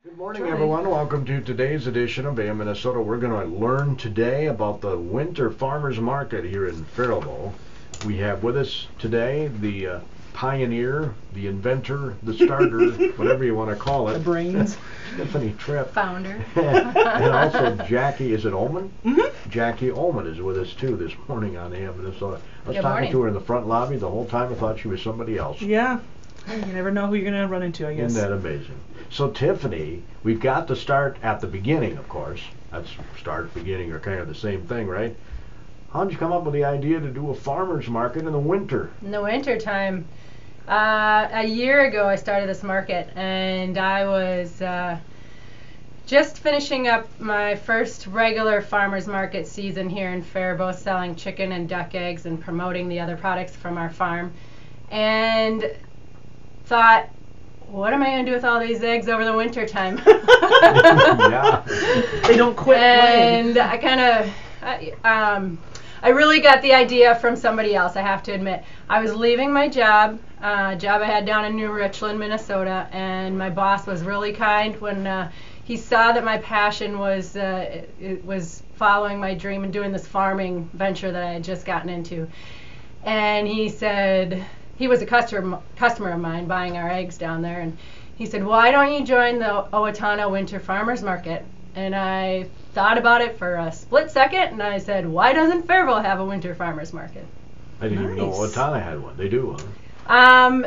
Good morning, everyone. Welcome to today's edition of AM Minnesota. We're going to learn today about the Winter Farmers Market here in Faribault. We have with us today the pioneer, the inventor, the starter, whatever you want to call it. The brains. Tiffany Tripp. Founder. And also Jackie, is it Ullman? Mm-hmm. Jackie Ullman is with us too this morning on AM Minnesota. I was Good talking morning. to her in the front lobby the whole time. I thought she was somebody else. Yeah. You never know who you're going to run into, I guess. Isn't that amazing? So Tiffany, we've got to start at the beginning, of course. That's start, beginning are kind of the same thing, right? How did you come up with the idea to do a farmer's market in the winter? In the winter time, a year ago I started this market, and I was just finishing up my first regular farmer's market season here in Faribault, selling chicken and duck eggs and promoting the other products from our farm, and thought, what am I going to do with all these eggs over the winter time? Yeah. They don't quit laying. And I really got the idea from somebody else, I have to admit. I was leaving my job I had down in New Richland, Minnesota, and my boss was really kind when he saw that my passion was it was following my dream and doing this farming venture that I had just gotten into. And he said, he was a customer of mine buying our eggs down there, and he said, why don't you join the Owatonna Winter Farmers Market? And I thought about it for a split second, and I said, why doesn't Faribault have a Winter Farmers Market? I didn't even know Owatonna had one. They do, huh?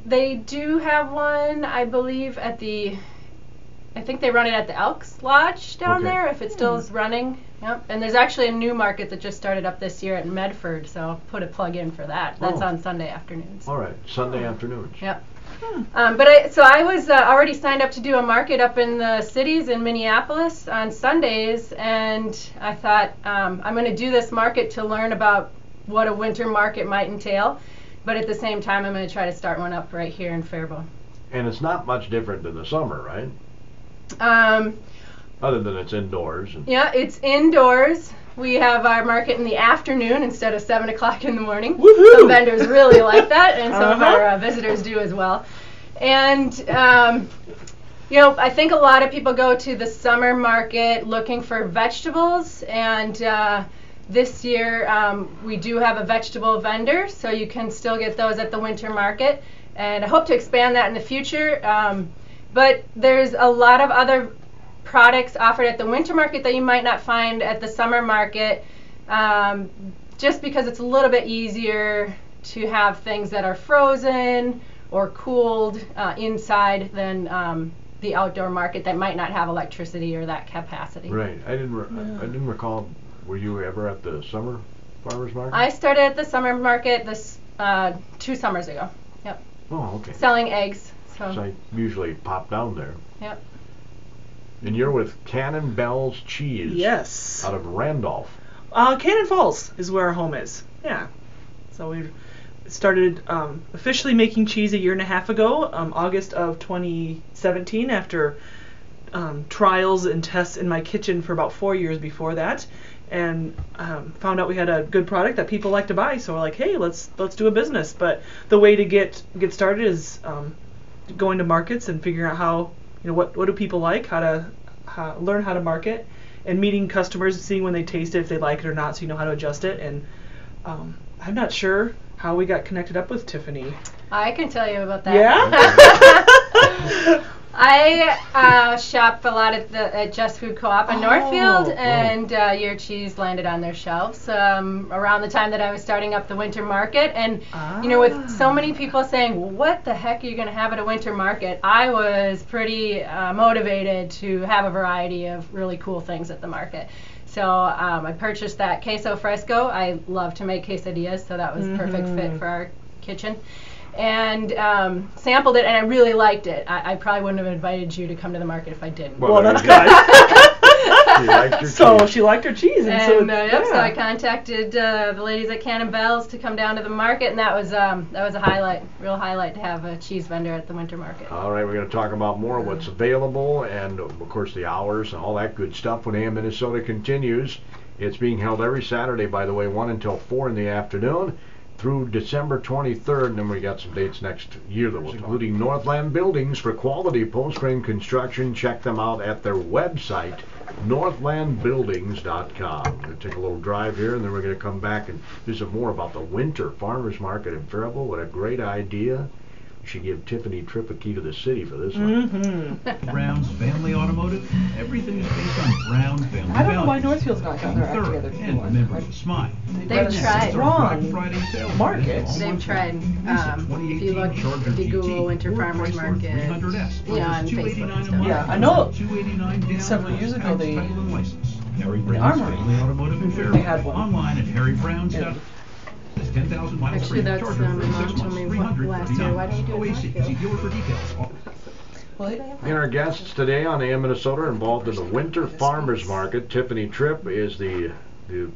They do have one, I believe, I think they run it at the Elks Lodge down there, if it still is running. Yep. And there's actually a new market that just started up this year at Medford, so I'll put a plug in for that. That's on Sunday afternoons. All right, Sunday afternoons. Yep. So I was already signed up to do a market up in the cities in Minneapolis on Sundays, and I thought I'm going to do this market to learn about what a winter market might entail, but at the same time I'm going to try to start one up right here in Faribault. And it's not much different than the summer, right? Other than it's indoors. Yeah, it's indoors. We have our market in the afternoon instead of 7 o'clock in the morning. Woohoo! Some vendors really like that, and some of our visitors do as well. And I think a lot of people go to the summer market looking for vegetables, and this year we do have a vegetable vendor, so you can still get those at the winter market, and I hope to expand that in the future. But there's a lot of other products offered at the winter market that you might not find at the summer market, just because it's a little bit easier to have things that are frozen or cooled inside than the outdoor market that might not have electricity or that capacity. Right. I didn't recall. Were you ever at the summer farmers market? I started at the summer market this 2 summers ago. Yep. Oh, okay. Selling eggs. So I usually pop down there. Yep. And you're with Cannon Bell's Cheese. Yes. Out of Randolph. Cannon Falls is where our home is. Yeah. So we started officially making cheese a year and a half ago, August of 2017, after trials and tests in my kitchen for about 4 years before that, and found out we had a good product that people like to buy. So we're like, hey, let's do a business. But the way to get started is going to markets and figuring out how, what do people like, learn how to market, and meeting customers, seeing when they taste it, if they like it or not, so you know how to adjust it. And I'm not sure how we got connected up with Tiffany. I can tell you about that. Yeah? I shop a lot at Just Food Co-op in Northfield, and your cheese landed on their shelves around the time that I was starting up the winter market. And with so many people saying, well, what the heck are you going to have at a winter market, I was pretty motivated to have a variety of really cool things at the market. So I purchased that queso fresco. I love to make quesadillas, so that was a perfect fit for our kitchen. And sampled it, and I really liked it. I probably wouldn't have invited you to come to the market if I didn't. Well, that's good. She liked your So cheese. she liked her cheese, and so I contacted the ladies at Cannon Bell's to come down to the market, and that was a real highlight to have a cheese vendor at the winter market. All right, we're going to talk about more what's available, and of course the hours and all that good stuff when AM Minnesota continues. It's being held every Saturday, by the way, 1 until 4 in the afternoon. through December 23rd, and then we got some dates next year that we'll talk, including Northland Buildings for quality post-frame construction. Check them out at their website, northlandbuildings.com. We're going to take a little drive here, and then we're going to come back and visit more about the winter farmers market in Faribault. What a great idea. We should give Tiffany Tripp a key to the city for this one. Brown's Family Automotive. Everything is based on Brown Family I don't know why values. Northfield's not got their act together And remember to smile. They've tried. Strong Friday sales market. They've tried. If you look, if you Google Winter Farmers Market, on Facebook. Yeah, I know several years ago they Harry the Brown's Armory. Family Automotive in They Faribault. had one. Online at harrybrowns.com. 10,000 miles Actually, free. that's, Charger my for mom 6 told months, me 300 last year, why don't you do it in OAC. Northfield? See dealer for details. And our guests today on AM Minnesota involved in the Winter Farmers Market. Tiffany Tripp is the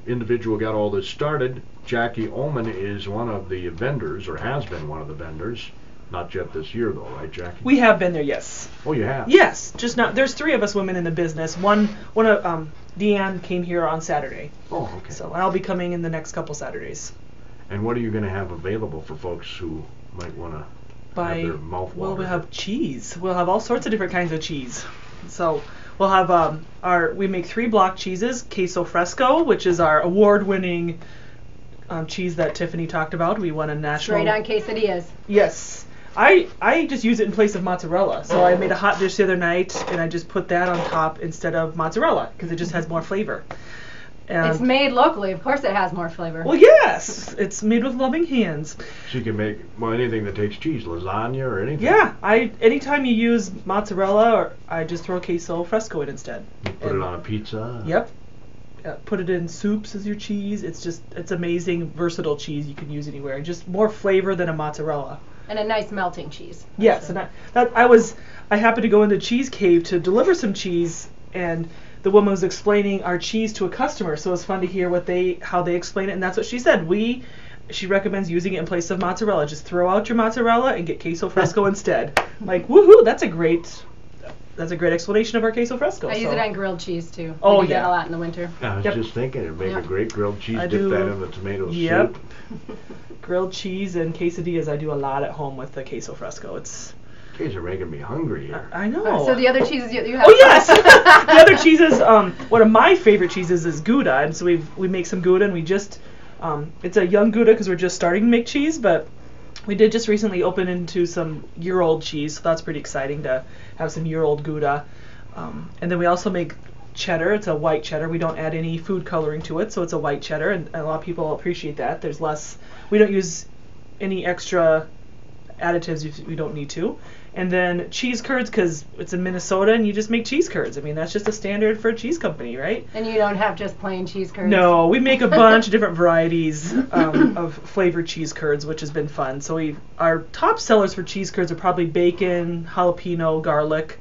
individual who got all this started. Jackie Ullman is one of the vendors, or has been one of the vendors. Not yet this year, though, right, Jackie? We have been there, yes. Oh, you have? Yes, just not. There's 3 of us women in the business. One of Deanne came here on Saturday. Oh, okay. So I'll be coming in the next couple Saturdays. And what are you going to have available for folks who might want to have their mouth Well, watered? we'll have cheese. We'll have all sorts of different kinds of cheese. So we'll have we make 3 block cheeses, queso fresco, which is our award-winning cheese that Tiffany talked about. We won a national. Straight on quesadillas. Yes. I just use it in place of mozzarella. So I made a hot dish the other night, and I just put that on top instead of mozzarella because it just has more flavor. And It's made locally. Of course, it has more flavor. well, yes, it's made with loving hands. So you can make, well, anything that takes cheese, lasagna or anything. Yeah, anytime you use mozzarella, or I just throw queso fresco in instead. You put it on a pizza. Yep. Put it in soups as your cheese. It's amazing, versatile cheese you can use anywhere. Just more flavor than a mozzarella. And a nice melting cheese. Yes, and I happened to go into Cheese Cave to deliver some cheese, and the woman was explaining our cheese to a customer, so it was fun to hear how they explain it, and that's what she said. She recommends using it in place of mozzarella. Just throw out your mozzarella and get queso fresco instead. Like, woohoo! That's a great explanation of our queso fresco. I use it on grilled cheese too. Oh, We do that yeah. a lot in the winter. I was just thinking it'd make a great grilled cheese. I Dip do. that in the tomato Yep. soup. Grilled cheese and quesadillas I do a lot at home with the queso fresco. You guys are making me hungry here. I know. So the other cheeses you have. Oh yes, the other cheeses. One of my favorite cheeses is Gouda, and so we make some Gouda, and we just it's a young Gouda because we're just starting to make cheese, but we did just recently open into some year-old cheese, so that's pretty exciting to have some year-old Gouda. And then we also make cheddar. It's a white cheddar. We don't add any food coloring to it, so it's a white cheddar, and a lot of people appreciate that. There's less. We don't use any extra additives if we don't need to. And then cheese curds, because it's in Minnesota and you just make cheese curds. I mean, that's just a standard for a cheese company, right? And you don't have just plain cheese curds. No, we make a bunch of different varieties of flavored cheese curds, which has been fun. So our top sellers for cheese curds are probably bacon, jalapeno, garlic.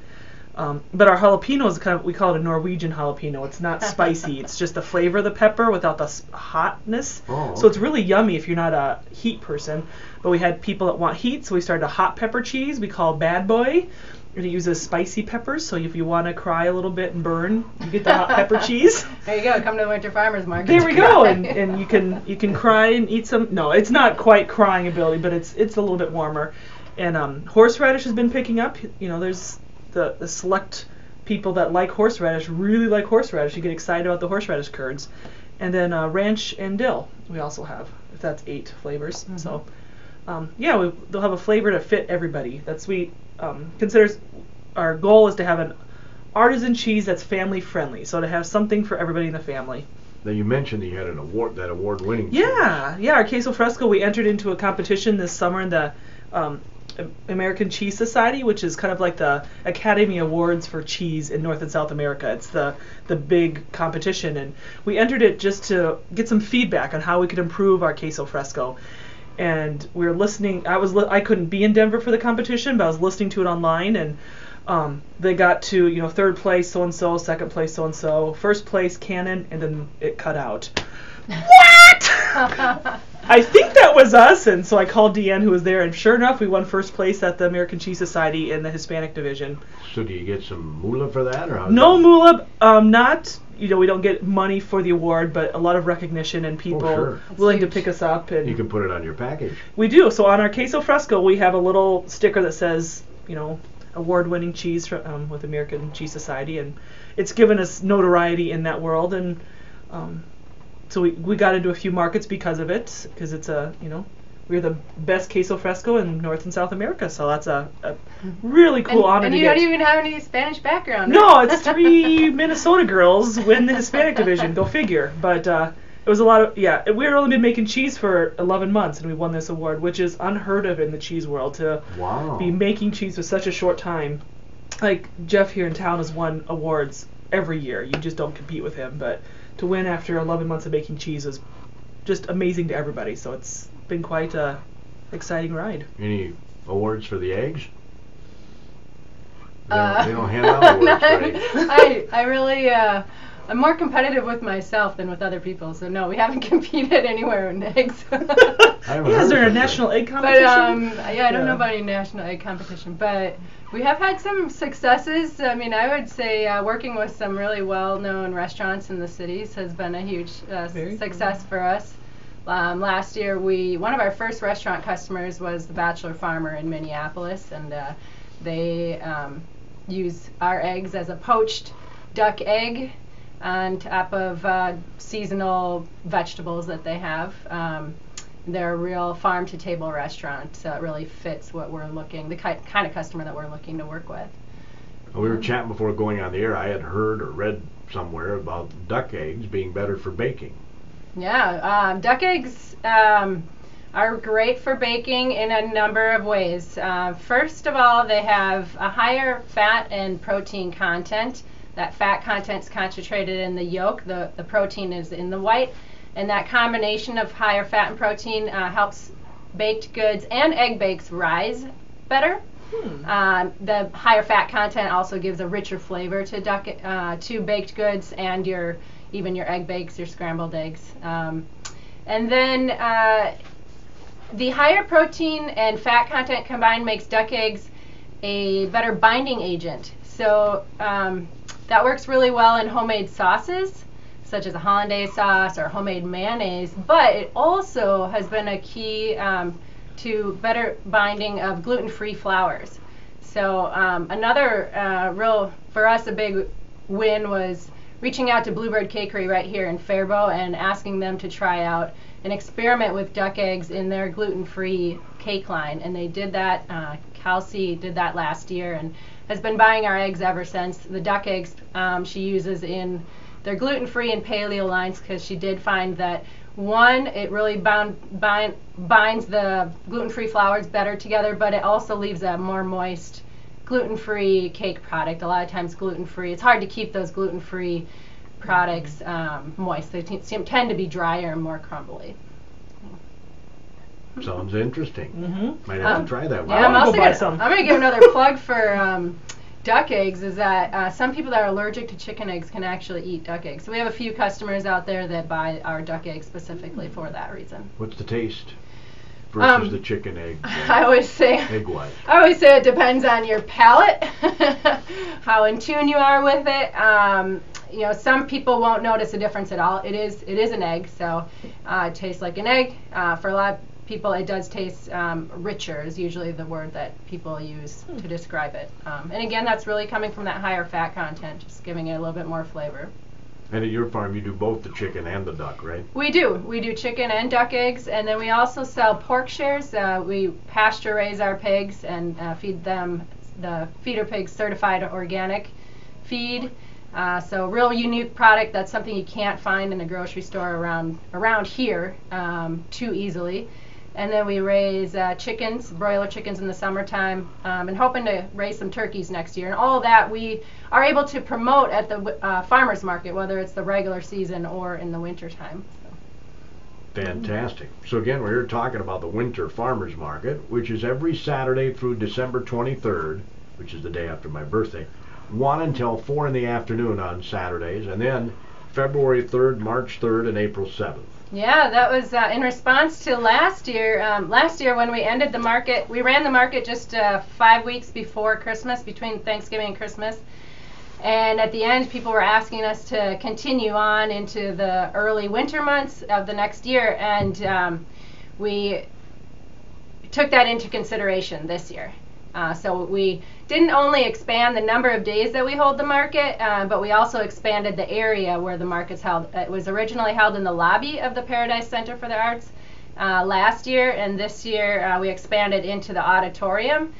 But our jalapeno is we call it a Norwegian jalapeno. It's not spicy. It's just the flavor of the pepper without the hotness. Oh, okay. So it's really yummy if you're not a heat person. But we had people that want heat, so we started a hot pepper cheese we call Bad Boy. And it uses spicy peppers, so if you want to cry a little bit and burn, you get the hot pepper chease. There you go. Come to the Winter Farmers Market. There we go, and you can cry and eat some. No, it's not quite crying ability, but it's a little bit warmer. And horseradish has been picking up. You know, there's the select people that like horseradish really like horseradish. You get excited about the horseradish curds. And then ranch and dill we also have, if that's 8 flavors. Mm-hmm. So they'll have a flavor to fit everybody. Considers our goal is to have an artisan cheese that's family friendly, so to have something for everybody in the family. Now you mentioned that you had an award-winning. Yeah, our queso fresco. We entered into a competition this summer in the American Cheese Society, which is kind of like the Academy Awards for cheese in North and South America. It's the big competition, and we entered it just to get some feedback on how we could improve our queso fresco. And we were listening. I couldn't be in Denver for the competition, but I was listening to it online, and they got to third place so and so, second place so and so, first place Cannon, and then it cut out. What? I think that was us, and so I called Deanne, who was there, and sure enough, we won first place at the American Cheese Society in the Hispanic division. So do you get some moolah for that, or how's No that? moolah, not, we don't get money for the award, but a lot of recognition and people sure. willing to Huge. pick us up. And You can put it on your package. we do. So on our queso fresco, we have a little sticker that says, award-winning cheese with American Cheese Society, and it's given us notoriety in that world, and so we got into a few markets because of it, because it's we're the best queso fresco in North and South America, so that's a really cool honor and to you get. don't even have any Spanish background. No, it's 3 Minnesota girls win the Hispanic division. Go figure. But it was a lot of, we've only been making cheese for 11 months, and we won this award, which is unheard of in the cheese world, to Wow. be making cheese for such a short time. Like, Jeff here in town has won awards every year. You just don't compete with him. But to win after 11 months of making cheese is just amazing to everybody. So it's been quite a exciting ride. Any awards for the eggs? They Uh, don't hand out awards for eggs. I really, I'm more competitive with myself than with other people. So no, we haven't competed anywhere in eggs. I haven't Is heard there a of it. national egg But competition? I don't know about any national egg competition, but we have had some successes. I mean, I would say working with some really well-known restaurants in the cities has been a huge Very success for us. Last year, one of our first restaurant customers was the Bachelor Farmer in Minneapolis, and they use our eggs as a poached duck egg on top of seasonal vegetables that they have. They're a real farm-to-table restaurant, so it really fits what we're the kind of customer that we're looking to work with. We were chatting before going on the air. I had heard or read somewhere about duck eggs being better for baking. Yeah, duck eggs are great for baking in a number of ways. First of all, they have a higher fat and protein content. That fat content's concentrated in the yolk. The protein is in the white. And that combination of higher fat and protein helps baked goods and egg bakes rise better. The higher fat content also gives a richer flavor to baked goods and even your egg bakes, your scrambled eggs. And then the higher protein and fat content combined makes duck eggs a better binding agent. So that works really well in homemade sauces, such as a hollandaise sauce or homemade mayonnaise, but it also has been a key to better binding of gluten-free flours. So another for us, a big win was reaching out to Bluebird Cakery right here in Faribault and asking them to try out an experiment with duck eggs in their gluten-free cake line. And they did that, Kelsey did that last year and has been buying our eggs ever since. The duck eggs she uses in their gluten-free and paleo lines because she did find that, one, it really binds the gluten-free flours better together, but it also leaves a more moist gluten-free cake product. A lot of times gluten-free, it's hard to keep those gluten-free products moist. They tend to be drier and more crumbly. Sounds interesting. Mm-hmm. Might have to try that one. Yeah, I'll go buy some. I'm going to give another plug for duck eggs, is that some people that are allergic to chicken eggs can actually eat duck eggs. So we have a few customers out there that buy our duck eggs specifically for that reason. What's the taste versus the chicken egg? I always say Egg-wise. it depends on your palate, how in tune you are with it. Some people won't notice a difference at all. It is an egg, so it tastes like an egg. For a lot of people, it does taste richer, is usually the word that people use to describe it. And again, that's really coming from that higher fat content, just giving it a little bit more flavor. And at your farm, you do both the chicken and the duck, right? We do chicken and duck eggs, and then we also sell pork shares. We pasture raise our pigs and feed them the feeder pigs certified organic feed. So real unique product. That's something you can't find in the grocery store around here too easily. And then we raise chickens, broiler chickens in the summertime, and hoping to raise some turkeys next year. And all of that we are able to promote at the farmers market, whether it's the regular season or in the wintertime. Fantastic. So again, we're here talking about the Winter Farmers Market, which is every Saturday through December 23rd, which is the day after my birthday, 1 until 4 in the afternoon on Saturdays, and then February 3rd, March 3rd, and April 7th. Yeah, that was in response to last year. Last year when we ended the market, we ran the market just 5 weeks before Christmas, between Thanksgiving and Christmas. And at the end, people were asking us to continue on into the early winter months of the next year, and we took that into consideration this year. So we didn't only expand the number of days that we hold the market, but we also expanded the area where the market's held. It was originally held in the lobby of the Paradise Center for the Arts last year, and this year we expanded into the auditorium,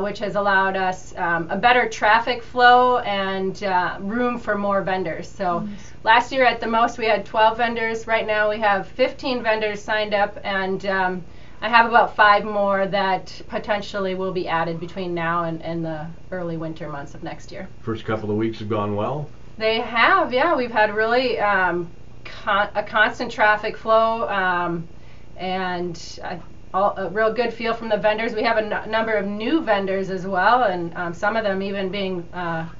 which has allowed us a better traffic flow and room for more vendors. So last year at the most we had 12 vendors. Right now we have 15 vendors signed up, and I have about 5 more that potentially will be added between now and the early winter months of next year. First couple of weeks have gone well? They have, yeah. We've had really a constant traffic flow and a real good feel from the vendors. We have a number of new vendors as well, and some of them even being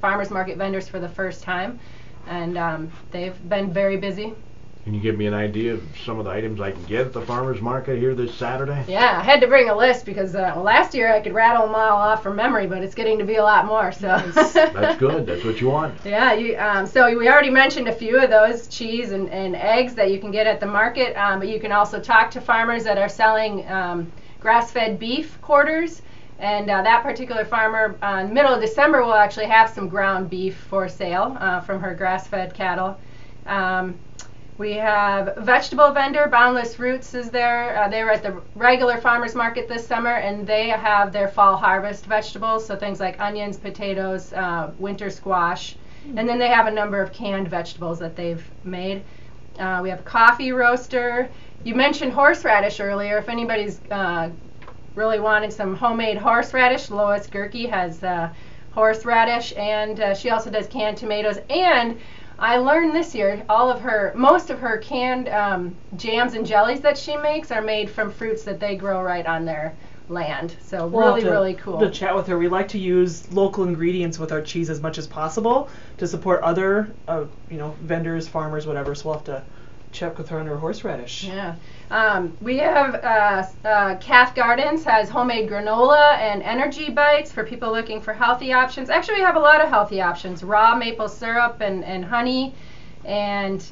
farmers market vendors for the first time, and they've been very busy. Can you give me an idea of some of the items I can get at the farmers market here this Saturday? Yeah, I had to bring a list because last year I could rattle them all off from memory, but it's getting to be a lot more. So that's good. That's what you want. Yeah. So we already mentioned a few of those: cheese and eggs that you can get at the market. But you can also talk to farmers that are selling grass-fed beef quarters. And that particular farmer, middle of December, will actually have some ground beef for sale from her grass-fed cattle. We have a vegetable vendor, Boundless Roots is there. They were at the regular farmers market this summer, and they have their fall harvest vegetables, so things like onions, potatoes, winter squash, and then they have a number of canned vegetables that they've made. We have a coffee roaster. You mentioned horseradish earlier. If anybody's really wanting some homemade horseradish, Lois Gerke has horseradish, and she also does canned tomatoes. And I learned this year most of her canned jams and jellies that she makes are made from fruits that they grow right on their land. So really cool. To chat with her, we like to use local ingredients with our cheese as much as possible to support other vendors, farmers, whatever. So we'll have to check with her on her horseradish. Yeah. We have Calf Gardens has homemade granola and energy bites for people looking for healthy options. Actually, we have a lot of healthy options: raw maple syrup and honey, and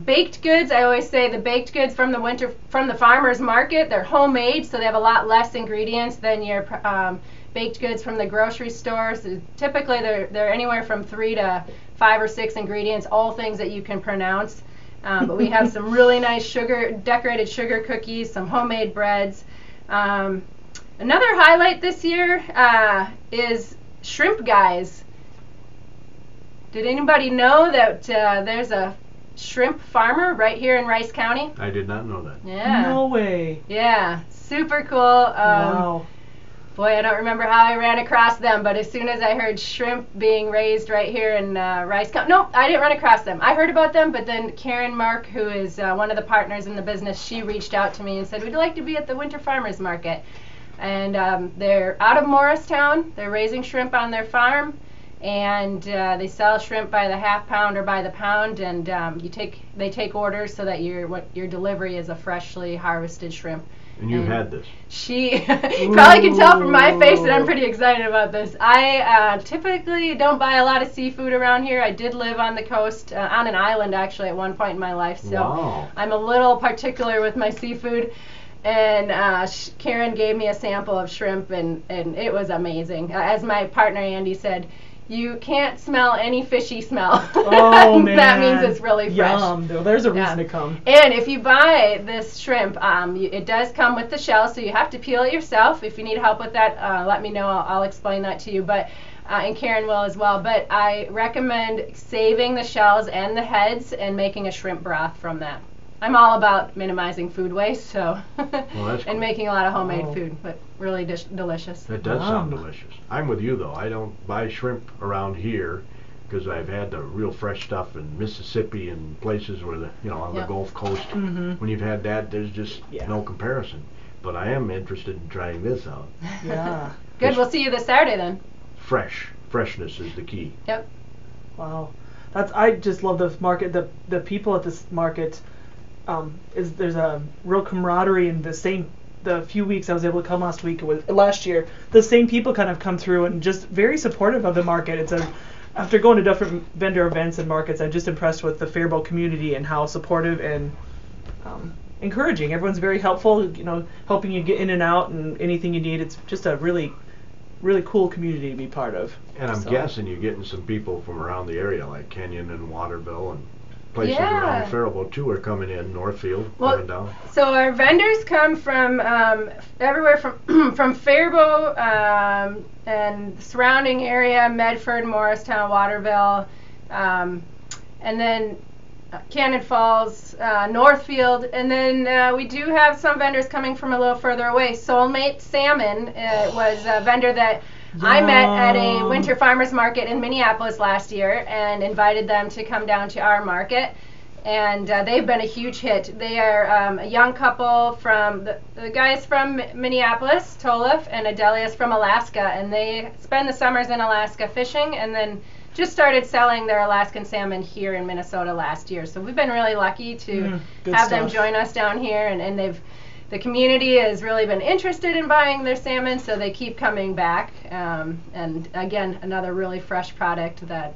baked goods. I always say the baked goods from the farmers market, they're homemade, so they have a lot less ingredients than your baked goods from the grocery stores. Typically, they're anywhere from 3 to 5 or 6 ingredients, all things that you can pronounce. But we have some really nice decorated sugar cookies, some homemade breads. Another highlight this year is Shrimp Guys. Did anybody know that there's a shrimp farmer right here in Rice County? I did not know that. Yeah. No way. Yeah, super cool. Wow. Boy, I don't remember how I ran across them, but as soon as I heard shrimp being raised right here in Rice County, no, I didn't run across them. I heard about them, but then Karen Mark, who is one of the partners in the business, she reached out to me and said, "Would you like to be at the Winter Farmers Market?" And they're out of Morristown. They're raising shrimp on their farm, and they sell shrimp by the half pound or by the pound, and they take orders so that your delivery is a freshly harvested shrimp. And you've had this. You probably can tell from my face that I'm pretty excited about this. I typically don't buy a lot of seafood around here. I did live on the coast, on an island actually at one point in my life, so wow. I'm a little particular with my seafood. And Karen gave me a sample of shrimp, and it was amazing. As my partner Andy said, you can't smell any fishy smell. Oh, man. That means it's really fresh. Yum. There's a reason to come. And if you buy this shrimp, it does come with the shell, so you have to peel it yourself. If you need help with that, let me know. I'll explain that to you. But and Karen will as well. But I recommend saving the shells and the heads and making a shrimp broth from that. I'm all about minimizing food waste, so and making a lot of homemade food, but really delicious. That does sound delicious. I'm with you though. I don't buy shrimp around here because I've had the real fresh stuff in Mississippi and places where on the Gulf Coast. Mm-hmm. When you've had that, there's just no comparison. But I am interested in trying this out. Yeah. Good. We'll see you this Saturday then. Freshness is the key. Yep. Wow. I just love the market. The people at this market, there's a real camaraderie, and the few weeks I was able to come last year, the same people kind of come through and just very supportive of the market. After going to different vendor events and markets, I'm just impressed with the Faribault community and how supportive and encouraging. Everyone's very helpful, helping you get in and out and anything you need. It's just a really, really cool community to be part of. And I'm guessing you're getting some people from around the area, like Kenyon and Waterville and places around Faribault too are coming in, Northfield, coming down. So our vendors come from everywhere from Faribault and surrounding area, Medford, Morristown, Waterville, and then Cannon Falls, Northfield, and then we do have some vendors coming from a little further away. Soulmate Salmon was a vendor that I met at a winter farmers market in Minneapolis last year and invited them to come down to our market, and they've been a huge hit. They are a young couple from the guys from Minneapolis, Tolif, and Adelia's from Alaska, and they spend the summers in Alaska fishing and then just started selling their Alaskan salmon here in Minnesota last year. So we've been really lucky to have them join us down here, and the community has really been interested in buying their salmon, so they keep coming back. And again, another really fresh product that.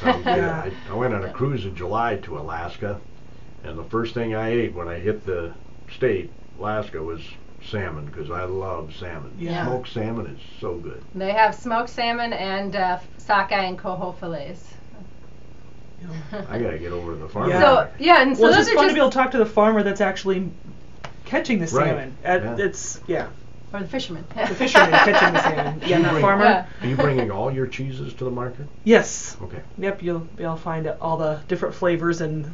Sounds good. I went on a cruise in July to Alaska, and the first thing I ate when I hit the state, Alaska, was salmon, because I love salmon. Yeah. Smoked salmon is so good. They have smoked salmon and sockeye and coho fillets. I gotta get over to the farm. So and so well, those it's just are fun just to be able to talk to the farmer that's actually catching the salmon. Yeah. Or the fisherman. The fisherman catching the salmon. Yeah, not farmer. Yeah. Are you bringing all your cheeses to the market? Yes. Okay. Yep, you'll be able to find all the different flavors and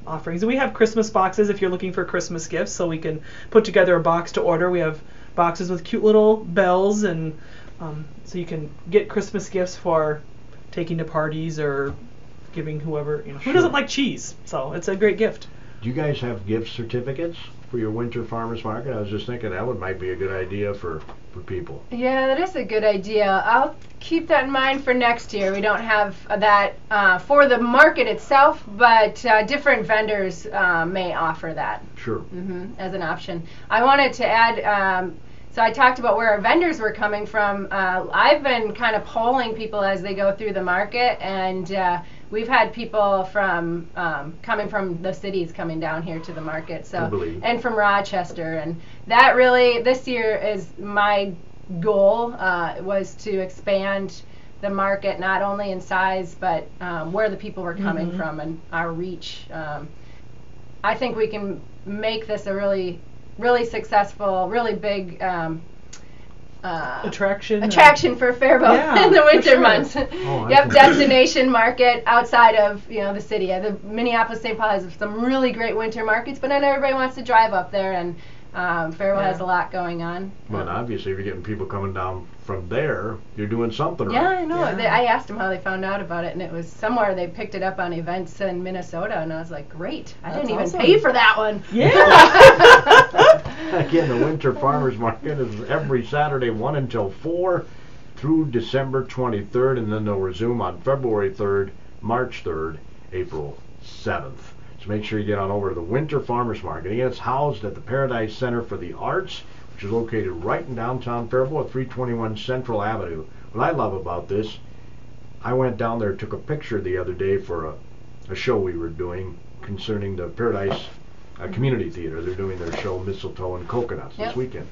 offerings. And we have Christmas boxes if you're looking for Christmas gifts, so we can put together a box to order. We have boxes with cute little bells, and so you can get Christmas gifts for taking to parties or giving whoever, who doesn't like cheese? So it's a great gift. Do you guys have gift certificates for your winter farmers market? I was just thinking that might be a good idea for people. Yeah, that is a good idea. I'll keep that in mind for next year. We don't have that for the market itself, but different vendors may offer that. Sure. As an option. I wanted to add, so I talked about where our vendors were coming from. I've been kind of polling people as they go through the market, and we've had people from coming from the cities coming down here to the market, and from Rochester, and that really this year is my goal was to expand the market not only in size but where the people were coming from and our reach. I think we can make this a really successful, really big attraction for Faribault in the winter months. Destination market outside of the city. The Minneapolis-St. Paul has some really great winter markets, but not everybody wants to drive up there, and Faribault has a lot going on. Well, obviously, if you're getting people coming down from there, you're doing something right. Yeah, I know. I asked them how they found out about it, and it was somewhere they picked it up on events in Minnesota, and I was like, great. I didn't even pay for that one. Yeah. Again, the Winter Farmers Market is every Saturday 1 until 4 through December 23rd, and then they'll resume on February 3rd, March 3rd, April 7th. So make sure you get on over to the Winter Farmers Market. Again, it's housed at the Paradise Center for the Arts, which is located right in downtown Faribault at 321 Central Avenue. What I love about this, I went down there, took a picture the other day for a show we were doing concerning the Paradise Community Theater. They're doing their show Mistletoe and Coconuts this weekend.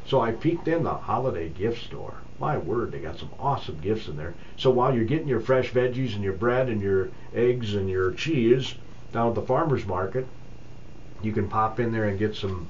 So I peeked in the holiday gift store. My word, they got some awesome gifts in there. So while you're getting your fresh veggies and your bread and your eggs and your cheese down at the farmer's market, you can pop in there and get some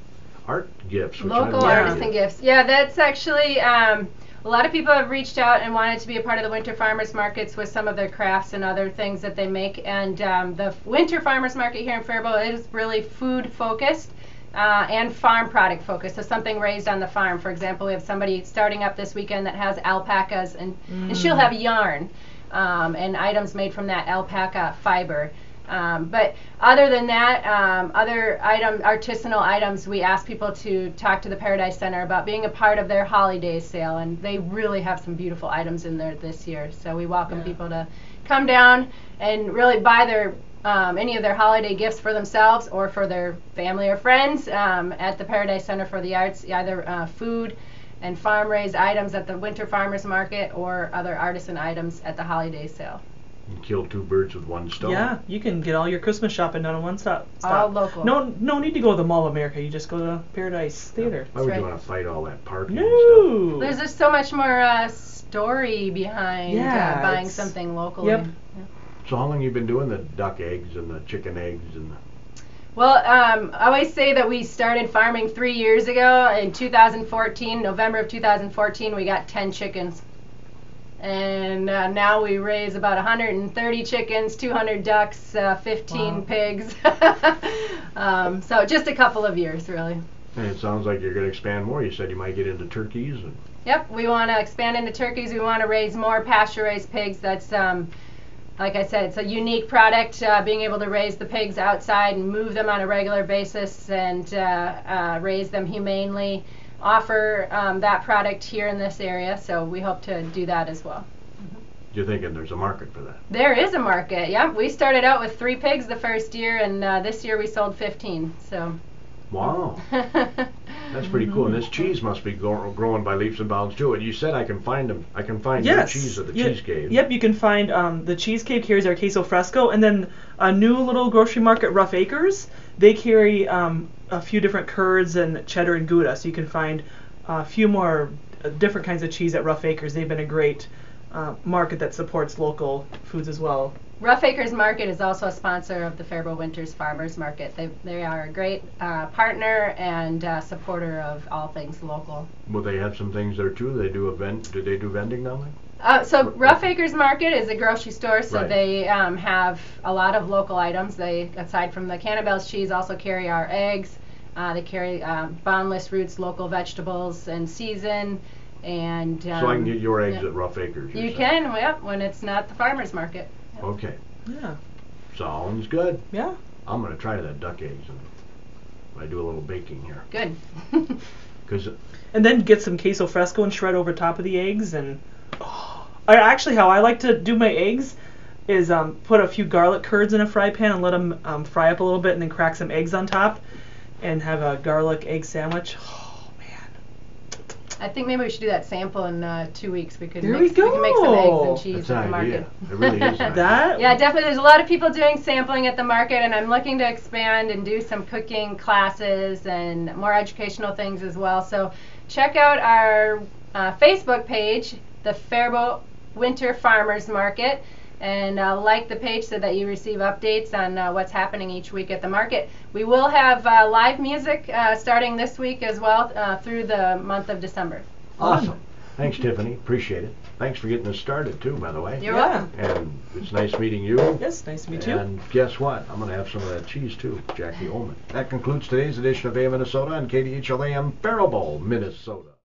art gifts. Local artisan gifts. Yeah, that's actually, a lot of people have reached out and wanted to be a part of the Winter Farmers Markets with some of their crafts and other things that they make. And the Winter Farmers Market here in Faribault is really food focused and farm product focused. So something raised on the farm. For example, we have somebody starting up this weekend that has alpacas, and she'll have yarn and items made from that alpaca fiber. But other than that, other artisanal items, we ask people to talk to the Paradise Center about being a part of their holiday sale, and they really have some beautiful items in there this year. So we welcome people to come down and really buy their any of their holiday gifts for themselves or for their family or friends at the Paradise Center for the Arts, either food and farm-raised items at the Winter Farmers Market or other artisan items at the holiday sale. And kill two birds with one stone. Yeah, you can get all your Christmas shopping done in one stop. All local. No need to go to the Mall of America. You just go to Paradise Theater. Why would right. you want to fight all that parking and stuff? No. There's just so much more story behind buying it's- something locally. Yep. So how long you been doing the duck eggs and the chicken eggs and the... Well, I always say that we started farming 3 years ago. In 2014, November of 2014, we got 10 chickens. And now we raise about 130 chickens, 200 ducks, 15 pigs. So just a couple of years, really. And it sounds like you're going to expand more. You said you might get into turkeys. And... Yep, we want to expand into turkeys. We want to raise more pasture-raised pigs. That's, like I said, it's a unique product, being able to raise the pigs outside and move them on a regular basis and raise them humanely. Offer that product here in this area, so we hope to do that as well. You're thinking there's a market for that? There is a market, yeah. We started out with 3 pigs the first year, and this year we sold 15. So. Wow, that's pretty cool. And this cheese must be growing by leaps and bounds too. And you said I can find them. I can find your cheese at the Cheese Cave. Yep, you can find the Cheese Cave carries our queso fresco, and then a new little grocery market, Rough Acres. They carry a few different curds and cheddar and Gouda, so you can find a few more different kinds of cheese at Rough Acres. They've been a great market that supports local foods as well. Rough Acres Market is also a sponsor of the Faribault Winters Farmers Market. They are a great partner and supporter of all things local. Will they have some things there too? They do do they do vending down there? So Rough Acres Market is a grocery store, so Right. they have a lot of local items. They, aside from the Cannibals cheese, also carry our eggs. They carry boundless roots, local vegetables, and season. And So I can get your eggs yeah. at Rough Acres. You can, yep, when it's not the farmer's market. Yep. Okay, Yeah. sounds good. Yeah. I'm gonna try that duck eggs and I do a little baking here. Good. Cause And then get some queso fresco and shred over top of the eggs. And actually, how I like to do my eggs is put a few garlic curds in a fry pan and let them fry up a little bit, and then crack some eggs on top, and have a garlic egg sandwich. Oh man! I think maybe we should do that sample in 2 weeks. We could There mix, we we can make some eggs and go. cheese that's at the an market. idea. It really is. An That Yeah, definitely. There's a lot of people doing sampling at the market, and I'm looking to expand and do some cooking classes and more educational things as well. So check out our Facebook page, the Faribault Winter Farmers Market, and like the page so that you receive updates on what's happening each week at the market. We will have live music starting this week as well through the month of December. Awesome. Thanks, Tiffany. Appreciate it. Thanks for getting us started too, by the way. You're Yeah. welcome. And it's nice meeting you. Yes, nice to meet you. And guess what? I'm going to have some of that cheese too, Jackie Ullman. That concludes today's edition of AM Minnesota on KDHLAM Faribault, Minnesota.